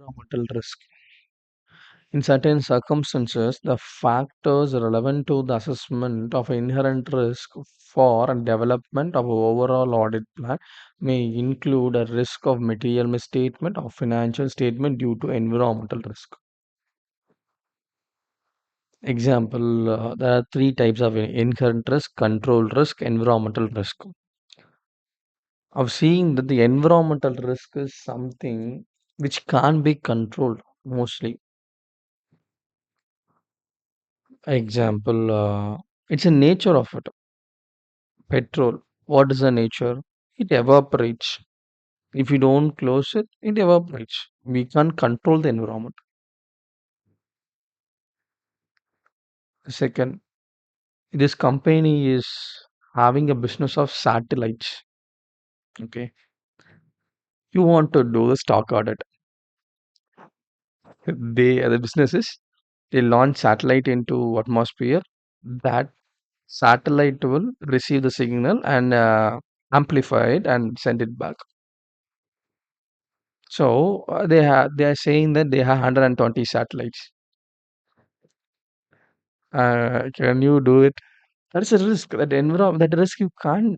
Environmental risk. In certain circumstances, the factors relevant to the assessment of inherent risk for development of overall audit plan may include a risk of material misstatement or financial statement due to environmental risk. Example, there are three types of inherent risk: control risk, environmental risk. Of seeing that the environmental risk is something which can't be controlled mostly. Example, it's a nature of it. Petrol, what is the nature? It evaporates. If you don't close it, it evaporates. We can't control the environment. Second, this company is having a business of satellites. Okay, you want to do the stock audit. The businesses, they launch satellite into atmosphere. That satellite will receive the signal and amplify it and send it back. So they are saying that they have 120 satellites. Can you do it? That's a risk. That risk you can't.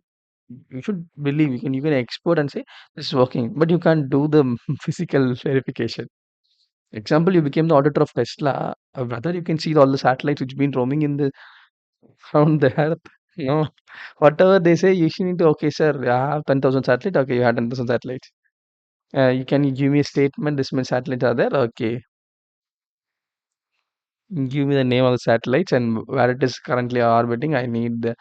You should believe you can export and say this is working, but you can't do the physical verification. Example, you became the auditor of Tesla. Brother, you can see all the satellites which been roaming in the around the earth. No, whatever they say, you should need to. Okay, sir, I have 10,000 satellites. Okay, you have 10,000 satellites. You give me a statement. This many satellites are there. Okay, give me the name of the satellites and where it is currently orbiting. I need the,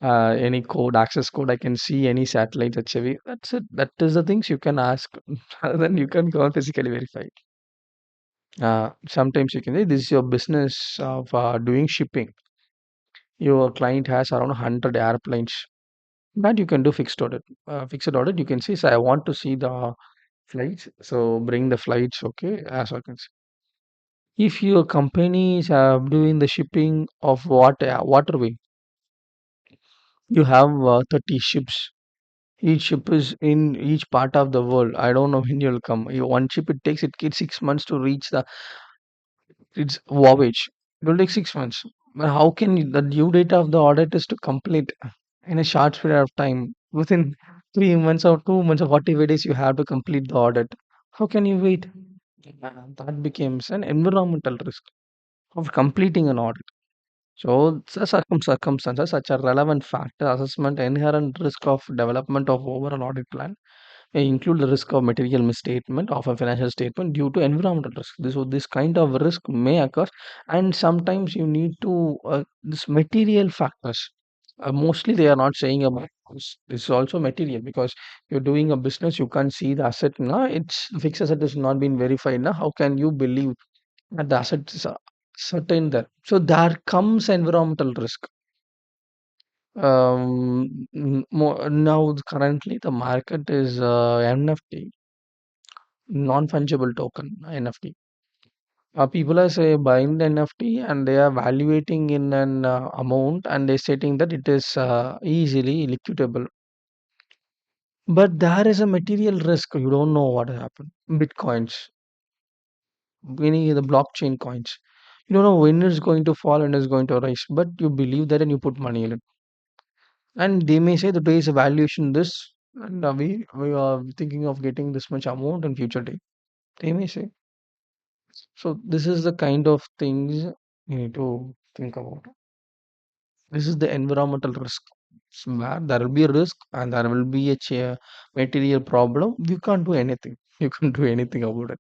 any code, access code. I can see any satellite HAV. That's it. That is the things you can ask. Then you can go and physically verify it. Sometimes you can say this is your business of doing shipping. Your client has around 100 airplanes. That you can do fixed audit. Fixed audit, you can say, so I want to see the flights. So bring the flights, okay, as I can see. If your company is doing the shipping of waterway, you have 30 ships. Each ship is in each part of the world. I don't know when you'll come. One ship it takes 6 months to reach the its voyage. It will take 6 months. But how can the due date of the audit is to complete in a short period of time? Within 3 months or 2 months or 45 days, you have to complete the audit. How can you wait? That becomes an environmental risk of completing an audit. So, such circumstances, such a relevant factor assessment, inherent risk of development of overall audit plan include the risk of material misstatement of a financial statement due to environmental risk. This kind of risk may occur, and sometimes you need to this material factors. Mostly, they are not saying about this. This is also material because you're doing a business, you can't see the asset now. It's fixed asset is not been verified now. How can you believe that the asset is certain there? So there comes environmental risk. Now currently the market is NFT, non-fungible token NFT. People are say buying the NFT and they are valuating in an amount and they stating that it is easily liquidable. But there is a material risk. You don't know what happened. Bitcoins, meaning the blockchain coins. You don't know when it's going to fall and it's going to rise, but you believe that and you put money in it. And they may say the day is a valuation this, and we are thinking of getting this much amount in future day. They may say. So this is the kind of things you need to think about. This is the environmental risk. Where there will be a risk and there will be a material problem. You can't do anything. You can't do anything about it.